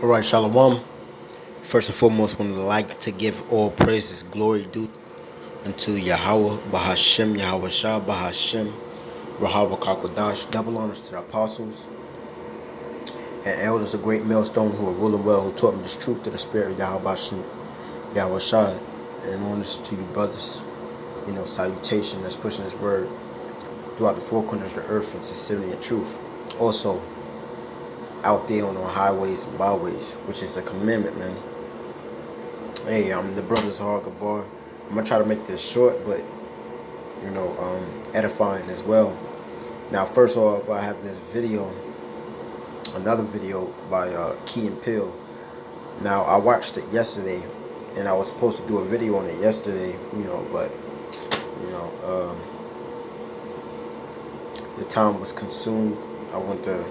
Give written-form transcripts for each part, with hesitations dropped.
Alright, Shalom. First and foremost, I would like to give all praises, glory due unto Yahweh, Bahashem, Yahweh Shah, Bahashem, Rahawah Kakodash. Double honors to the apostles and elders, a great millstone who are ruling well, who taught me this truth to the spirit of Yahweh Bashem, Yahweh Shah. And honors to you, brothers. Salutation that's pushing this word throughout the four corners of the earth in sincerity and truth. Also, out there on the highways and byways, which is a commandment, man. Hey, I'm the brother's Gabar. I'm gonna try to make this short, but edifying as well. Now, first off, I have this video, another video by Key and Peele. Now, I watched it yesterday, and I was supposed to do a video on it yesterday, but the time was consumed. I went to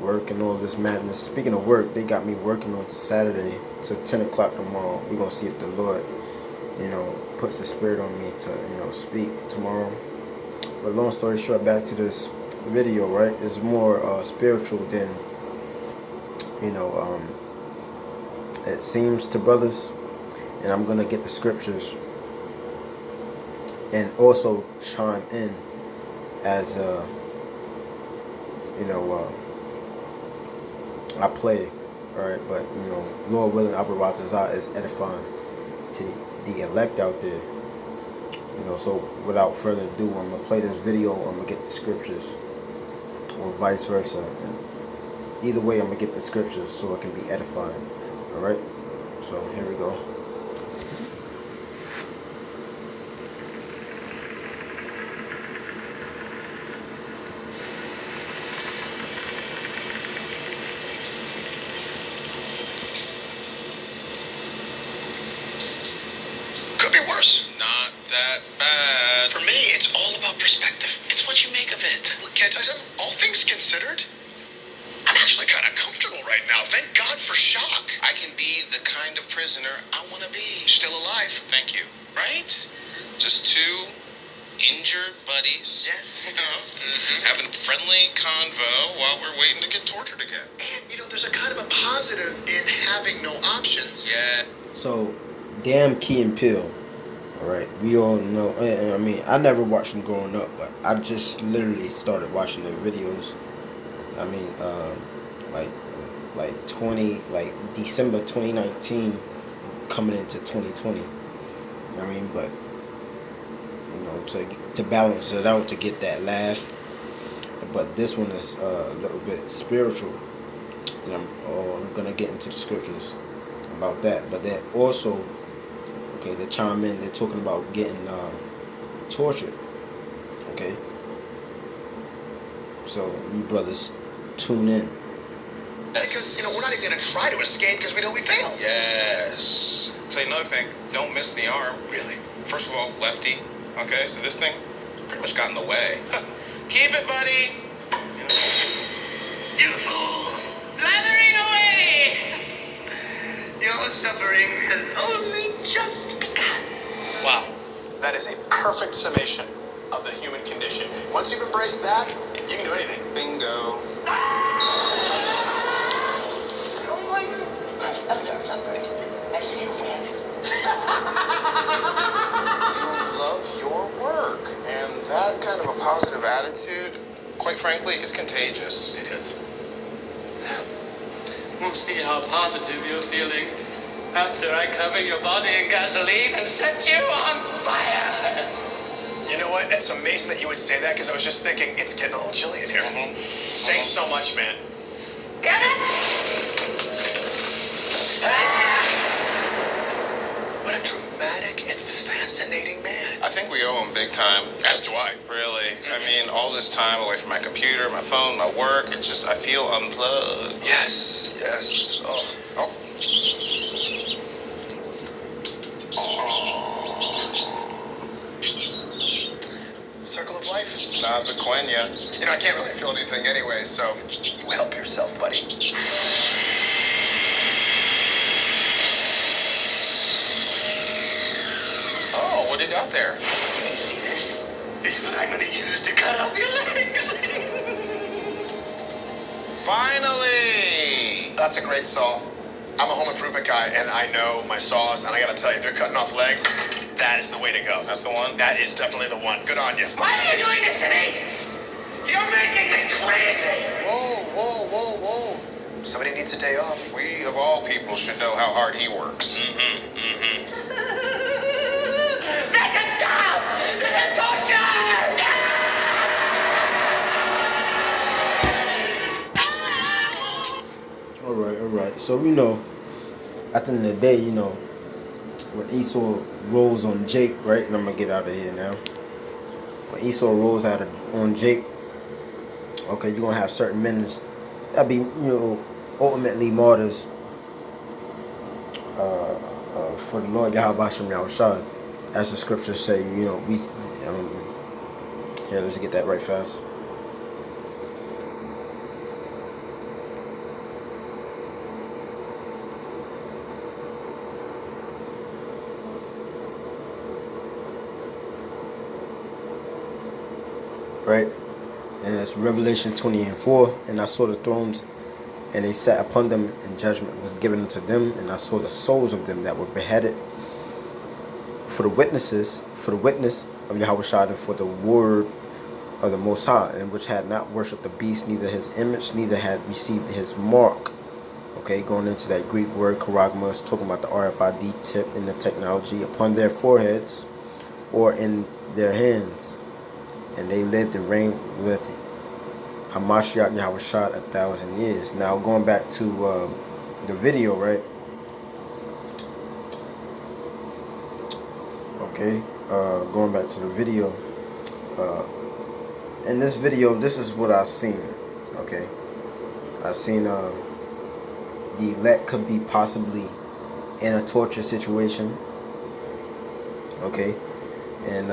work and all this madness. Speaking of work, they got me working on Saturday till 10 o'clock tomorrow. We're gonna see if the Lord, puts the spirit on me to, speak tomorrow. But long story short, back to this video, right? It's more spiritual than, it seems to brothers. And I'm gonna get the scriptures and also chime in as I play, alright, but Lord willing, Abaratazah is edifying to the elect out there. So without further ado, I'm gonna play this video, I'm gonna get the scriptures, or vice versa. And either way, I'm gonna get the scriptures so it can be edifying. Alright? So here we go. Not that bad. For me, it's all about perspective. It's what you make of it. Look, can I tell you something? All things considered, I'm actually kind of comfortable right now. Thank God for shock. I can be the kind of prisoner I want to be. Still alive. Thank you. Right? Just two injured buddies. Yes. Having a friendly convo while we're waiting to get tortured again. And, there's a kind of a positive in having no options. Yeah. So, damn Key and Peele. Alright, we all know. I mean, I never watched them growing up, but I just literally started watching their videos. I mean, like December 2019, coming into 2020. I mean, but to balance it out, to get that laugh. But this one is a little bit spiritual, and I'm gonna get into the scriptures about that. But then also, they chime in. They're talking about getting tortured. Okay, so you brothers tune in. Because we're not even gonna try to escape because we know we failed. Yes. Tell you another thing. Don't miss the arm. Really? First of all, lefty. Okay, so this thing pretty much got in the way. Keep it, buddy. You fools! Blathering away! Your suffering has only just begun. Wow. That is a perfect summation of the human condition. Once you've embraced that, you can do anything. Bingo. You love your work, and that kind of a positive attitude, quite frankly, is contagious. It is. We'll see how positive you're feeling after I cover your body in gasoline and set you on fire. You know what? It's amazing that you would say that because I was just thinking it's getting a little chilly in here. Thanks so much, man. Get it? What a dramatic and fascinating man. I think we owe him big time. As do I. Really. I mean, all this time away from my computer, my phone, my work, it's just, I feel unplugged. Yes, yes. Oh. Circle of life. Nazaquenya. I can't really feel anything anyway, so you help yourself, buddy. Oh, what do you got there? See this? This is what I'm going to use to cut off your legs. Finally! That's a great saw. I'm a home improvement guy, and I know my saws, and I gotta tell you, if you're cutting off legs, that is the way to go. That's the one? That is definitely the one. Good on you. Why are you doing this to me? You're making me crazy! Whoa. Somebody needs a day off. We, of all people, should know how hard he works. Make it stop! This is torture! Alright. So, at the end of the day, when Esau rolls on Jake, right? And I'm going to get out of here now. When Esau rolls on Jake, okay, you're going to have certain men that be, ultimately martyrs for the Lord Yahweh Hashem Yahushua. As the scriptures say, here, let's get that right fast. Right? And it's Revelation 20:4. And I saw the thrones, and they sat upon them, and judgment was given unto them. And I saw the souls of them that were beheaded for the witness of Yahushua, and for the word of the Most High, and which had not worshipped the beast, neither his image, neither had received his mark. Okay, going into that Greek word charagma, talking about the RFID tip in the technology upon their foreheads or in their hands. And they lived and reigned with Hamashiach Yahushua 1,000 years. Now, going back to the video, right? Okay, going back to the video. In this video, this is what I've seen. Okay, I've seen the elect could be possibly in a torture situation. Okay, and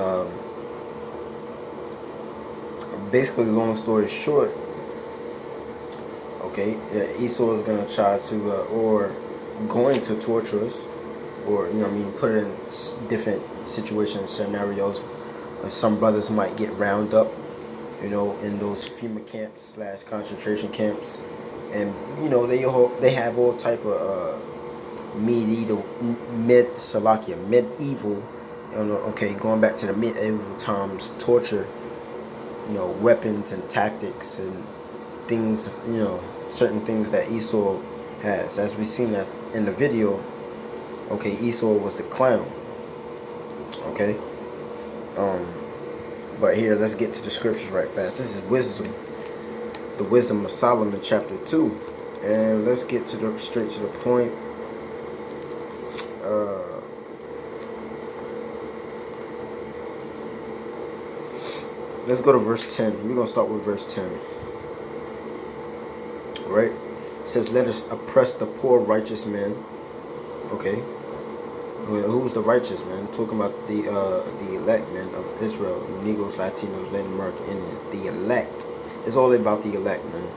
basically, long story short, okay, Esau is gonna try to or going to torture us, or put it in different situations, scenarios. Some brothers might get round up, in those FEMA camps / concentration camps, and they have all type of medieval, okay, going back to the medieval times, torture, weapons and tactics and things, certain things that Esau has, as we seen that in the video. Okay, Esau was the clown. Okay. But here, let's get to the scriptures right fast. This is wisdom. The wisdom of Solomon, chapter 2. And let's get straight to the point. Let's go to verse 10. We're going to start with verse 10. Right? It says, let us oppress the poor righteous man. Okay. Who's the righteous man? Talking about the elect men of Israel, Negroes, Latinos, Latin American Indians. The elect. It's all about the elect, man.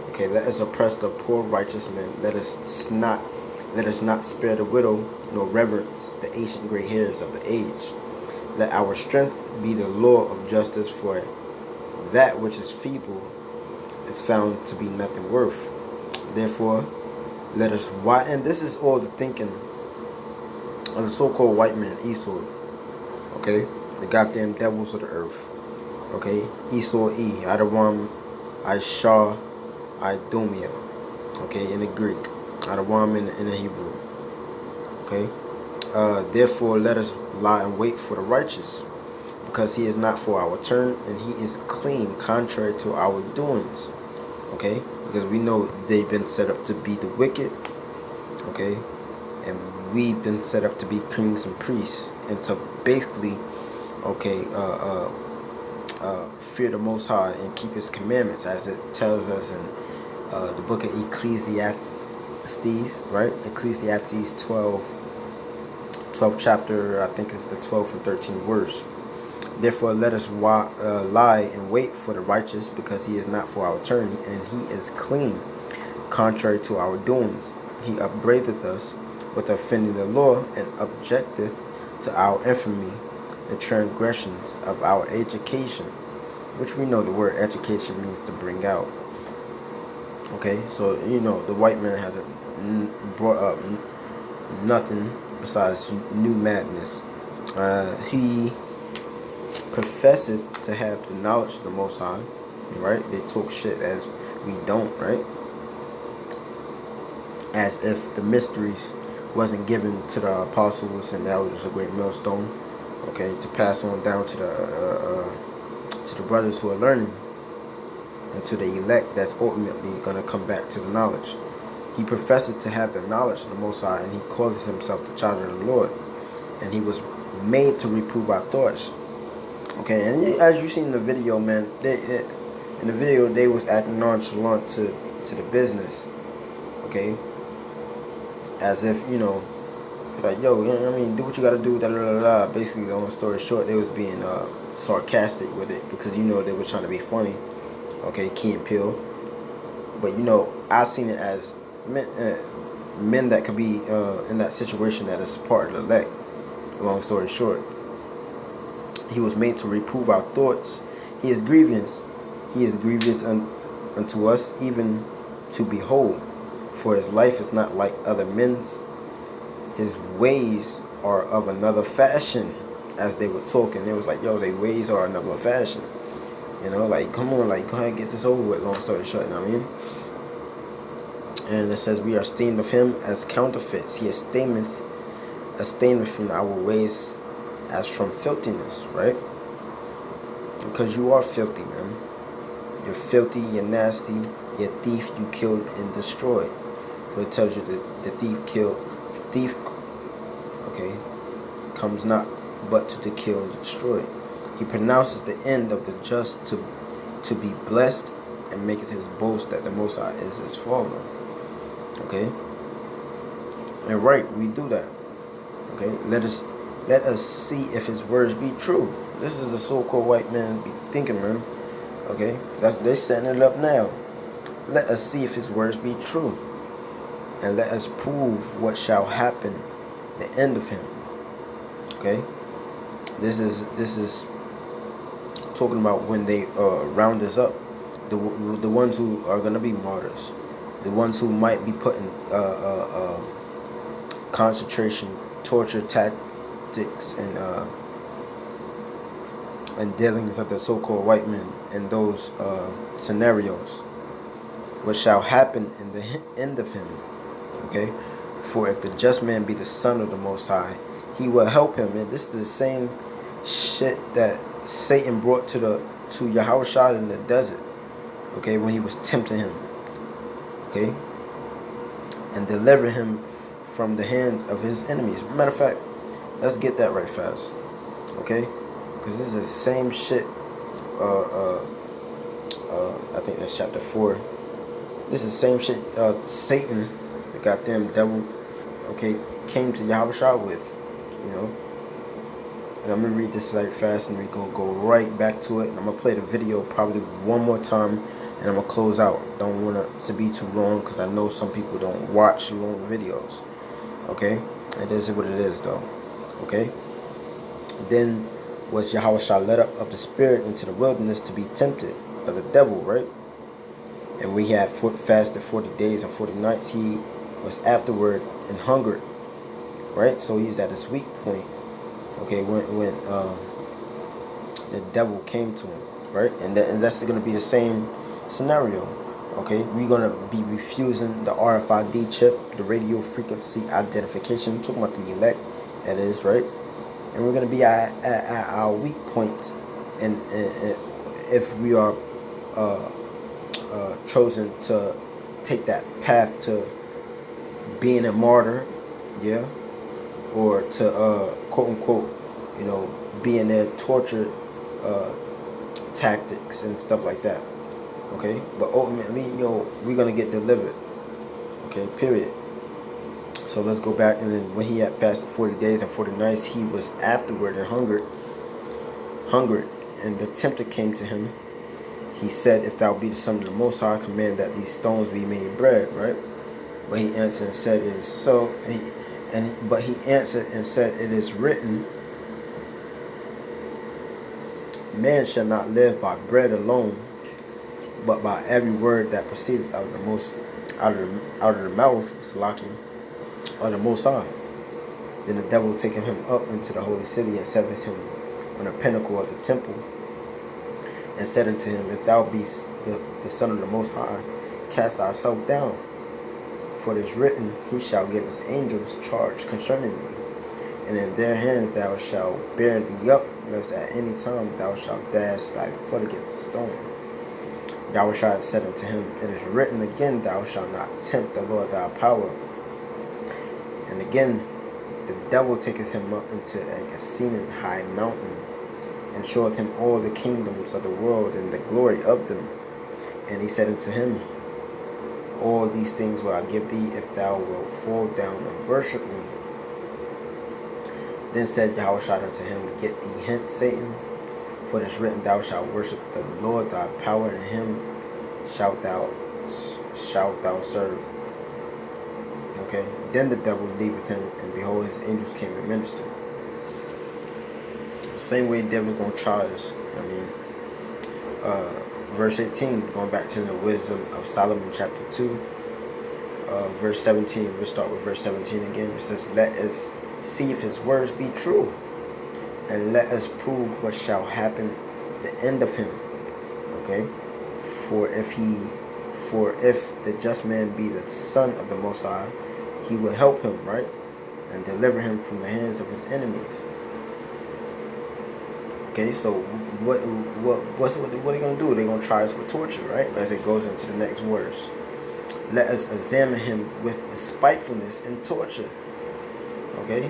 Okay, let us oppress the poor righteous men. Let us not spare the widow, nor reverence the ancient gray hairs of the age. Let our strength be the law of justice, for that which is feeble is found to be nothing worth. Therefore, let us and this is all the thinking of the so-called white man, Esau. Okay, the goddamn devils of the earth. Okay, Esau, Adawam, Aishah, Idumia. Okay, in the Greek, Adawam in the Hebrew. Okay. Therefore, let us lie in wait for the righteous, because he is not for our turn, and he is clean, contrary to our doings. Okay, because we know they've been set up to be the wicked. Okay, and we've been set up to be kings and priests, and to basically, fear the Most High and keep His commandments, as it tells us in the book of Ecclesiastes, right? Ecclesiastes 12th chapter, I think it's the 12th and 13th verse. Therefore, let us lie and wait for the righteous, because he is not for our turn, and he is clean, contrary to our doings. He upbraideth us with offending the law, and objecteth to our infamy the transgressions of our education, which we know the word education means to bring out. Okay, so the white man hasn't brought up nothing besides new madness. He professes to have the knowledge of the Most High, right? They talk shit as we don't, right? As if the mysteries wasn't given to the apostles and that was just a great millstone, okay, to pass on down to the brothers who are learning and to the elect that's ultimately going to come back to the knowledge. He professes to have the knowledge of the Most High, and he calls himself the child of the Lord, and he was made to reprove our thoughts. Okay, and as you seen in the video, man, in the video they was acting nonchalant to the business. Okay, as if like, yo, I mean, do what you gotta do, da da da da. Basically, long story short, they was being sarcastic with it because they were trying to be funny. Okay, Key and Peele. But I seen it as men that could be in that situation that is part of the elect. Long story short, he was made to reprove our thoughts. He is grievous. He is grievous unto us, even to behold. For his life is not like other men's. His ways are of another fashion. As they were talking, it was like, yo, their ways are another fashion. Like, come on, like, go ahead and get this over with. Long story short, you know what I mean? And it says, we are stained of him as counterfeits. He esteemeth from our ways as from filthiness, right? Because you are filthy, man. You're filthy, you're nasty, you're a thief, you killed and destroyed. So it tells you that the thief, okay, comes not but to kill and destroy. He pronounces the end of the just to be blessed, and maketh his boast that the Most High is his Father. Okay? And right, we do that. Okay? Let us see if his words be true. This is the so-called white man be thinking, man. Okay? They're setting it up now. Let us see if his words be true. And let us prove what shall happen, the end of him. Okay? This is talking about when they round us up, the ones who are gonna be martyrs, the ones who might be put in concentration, torture tactics, and dealings of the so-called white men in those scenarios. What shall happen in the end of him? Okay, for if the just man be the son of the Most High, he will help him. And this is the same shit that Satan brought to Yahushua in the desert. Okay, when he was tempting him. Okay, and deliver him from the hands of his enemies. Matter of fact, let's get that right fast. Okay, because this is the same shit. I think that's chapter 4. This is the same shit Satan, the goddamn devil, okay, came to Yahushua with, And I'm going to read this like fast, and we're going to go right back to it. And I'm going to play the video probably one more time, and I'm going to close out. Don't want it to be too long, because I know some people don't watch long videos. Okay? It is what it is, though. Okay? Then was Yahushua led up of the Spirit into the wilderness to be tempted of the devil, right? And we had fasted 40 days and 40 nights. He was afterward and hungered, right? So he's at a sweet point, okay, when the devil came to him, right? And that's going to be the same scenario, okay? We're going to be refusing the RFID chip, the radio frequency identification. I'm talking about the elect, that is, right? And we're going to be at our weak points, and if we are chosen to take that path to being a martyr, yeah, or to quote unquote, being their torture tactics and stuff like that. Okay, but ultimately, we're gonna get delivered. Okay, period. So let's go back, and then when he had fasted 40 days and 40 nights, he was afterward and hungered, and the tempter came to him. He said, if thou be the Son of the Most High, command that these stones be made bread, right? But he answered and said, it is so. But he answered and said, it is written, man shall not live by bread alone, but by every word that proceedeth out of the mouth, Salaki, of the Most High. Then the devil taking him up into the holy city and setteth him on the pinnacle of the temple, and said unto him, If thou beest the Son of the Most High, cast thyself down. For it is written, He shall give his angels charge concerning thee, and in their hands thou shalt bear thee up, lest at any time thou shalt dash thy foot against a stone. Yahushua said unto him, It is written again, Thou shalt not tempt the Lord thy power. And again, the devil taketh him up into a exceeding high mountain, and showeth him all the kingdoms of the world and the glory of them. And he said unto him, All these things will I give thee, if thou wilt fall down and worship me. Then said Yahushua unto him, Get thee hence, Satan, for it is written, Thou shalt worship the Lord thy power, and him shalt thou serve. Okay. Then the devil leaveth him, and behold, his angels came and ministered. The same way the devil's gonna try us. Verse 18, going back to the wisdom of Solomon, chapter 2, verse 17. We'll start with verse 17 again. It says, Let us see if his words be true, and let us prove what shall happen the end of him. Okay? For if the just man be the son of the Most High, he will help him, right? And deliver him from the hands of his enemies. Okay, so what are they going to do? They're going to try us with torture, right? As it goes into the next verse. Let us examine him with despitefulness and torture. Okay?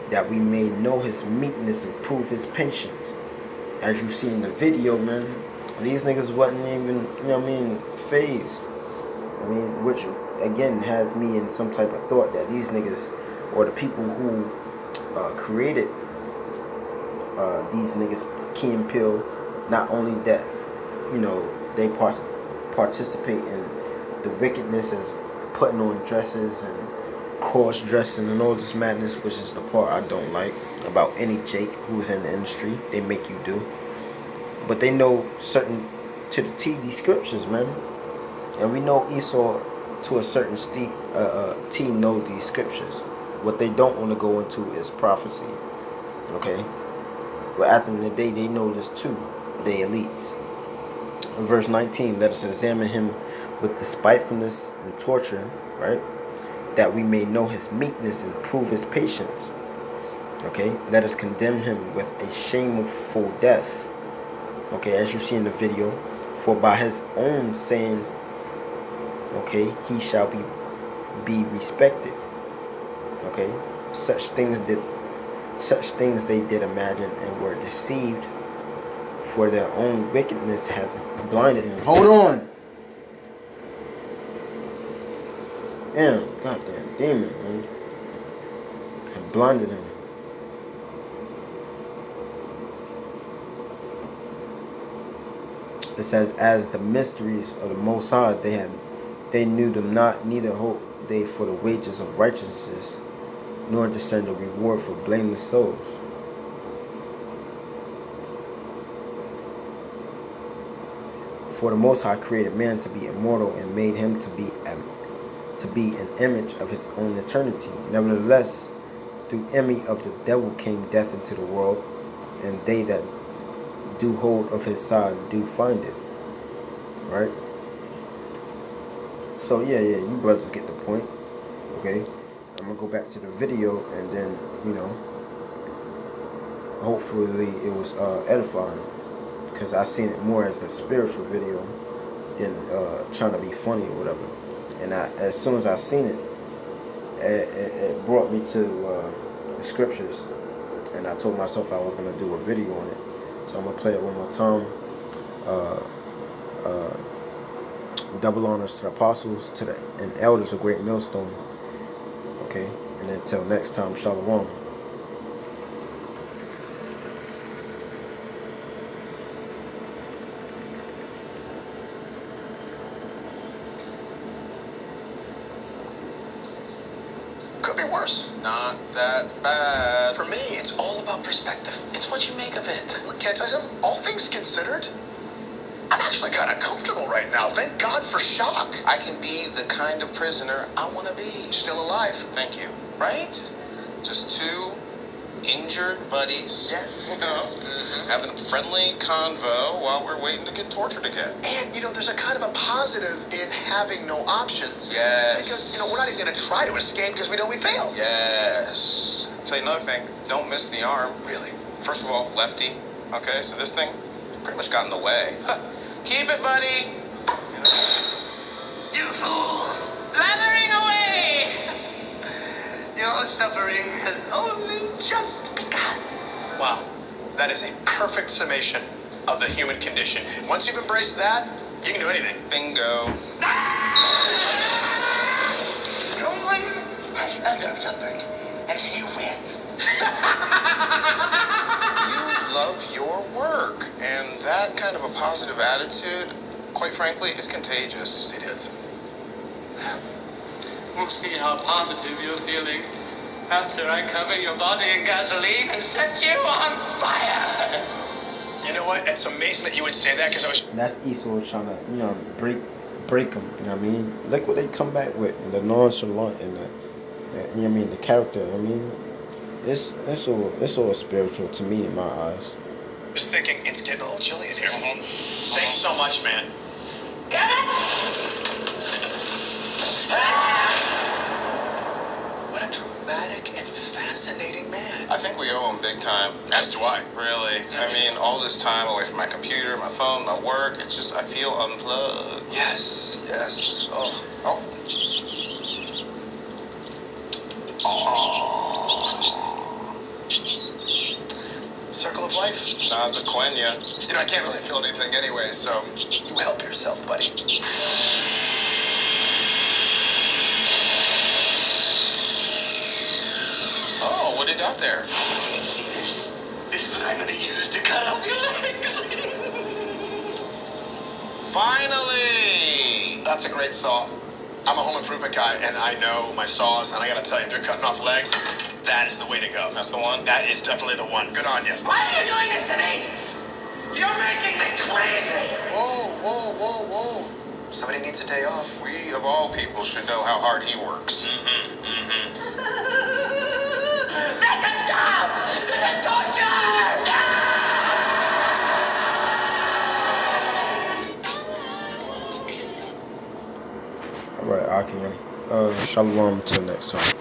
That we may know his meekness and prove his patience. As you see in the video, man, these niggas wasn't even, phased. Which, again, has me in some type of thought that these niggas, or the people who created these niggas, Key and Peele, not only that, they participate in the wickedness as putting on dresses and cross-dressing and all this madness, which is the part I don't like about any Jake who's in the industry. They make you do. But they know certain, to the T, these scriptures, man. And we know Esau, to a certain T, know these scriptures. What they don't want to go into is prophecy. Okay? But at the end of the day, they know this too. They elites. In verse 19, let us examine him with despitefulness and torture, right? That we may know his meekness and prove his patience. Okay? Let us condemn him with a shameful death. Okay, as you see in the video, for by his own saying, okay, he shall be respected. Okay? Such things they did imagine and were deceived, for their own wickedness hath blinded him. Hold on. Damn, goddamn demon, man. Have blinded him. It says, as the mysteries of the Most High they knew them not, neither hope they for the wages of righteousness, nor discern the reward for blameless souls. For the Most High created man to be immortal and made him to be an image of his own eternity. Nevertheless, through envy of the devil came death into the world, and they that do hold of his side do find it. Right? So yeah, you brothers get the point. Okay? I'm gonna go back to the video, and then, hopefully it was edifying, because I seen it more as a spiritual video than trying to be funny or whatever. And as soon as I seen it, it brought me to the scriptures, and I told myself I was gonna do a video on it. So I'm gonna play it one more time. Double honors to the apostles, and elders of Great Millstone. Okay, and until next time, shalom. Could be worse. Not that bad. For me, it's all about perspective. It's what you make of it. Look, can't I tell you something? All things considered, I'm I'm actually kind of comfortable right now. Thank God for shock. I can be the kind of prisoner I want to be. Still alive. Thank you. Right? Just two injured buddies. Yes. You know, having a friendly convo while we're waiting to get tortured again. And, there's a kind of a positive in having no options. Yes. Because, we're not even going to try to escape because we know we failed. Yes. I'll tell you another thing. Don't miss the arm. Really? First of all, lefty. Okay, so this thing pretty much got in the way. Keep it, buddy. You fools! Blathering away! Your suffering has only just begun. Wow. That is a perfect summation of the human condition. Once you've embraced that, you can do anything. Bingo. No one has ever suffered as you will. You love your work, and that kind of a positive attitude, quite frankly, is contagious. It is. We'll see how positive you're feeling after I cover your body in gasoline and set you on fire. You know what? It's amazing that you would say that because I was... And that's Esau trying to, break them. You know what I mean? Look what they come back with. The nonchalant and the character. It's all spiritual to me in my eyes. was thinking it's getting a little chilly in here. Thanks so much, man. Get it? What a dramatic and fascinating man. I think we owe him big time. As do I. Really. I mean, all this time away from my computer, my phone, my work, it's just, I feel unplugged. Yes. Oh. Circle of life. Naza Quenya. I can't really feel anything anyway, so you help yourself, buddy. Oh, what do you got there? This is what I'm gonna use to cut off your legs. Finally! That's a great saw. I'm a home improvement guy, and I know my saws, and I gotta tell you, if you're cutting off legs, that is the way to go. That's the one? That is definitely the one. Good on you. Why are you doing this to me? You're making me crazy. Whoa. Somebody needs a day off. We, of all people, should know how hard he works. Make it stop! This is torture! All right, Akim. Shalom till next time.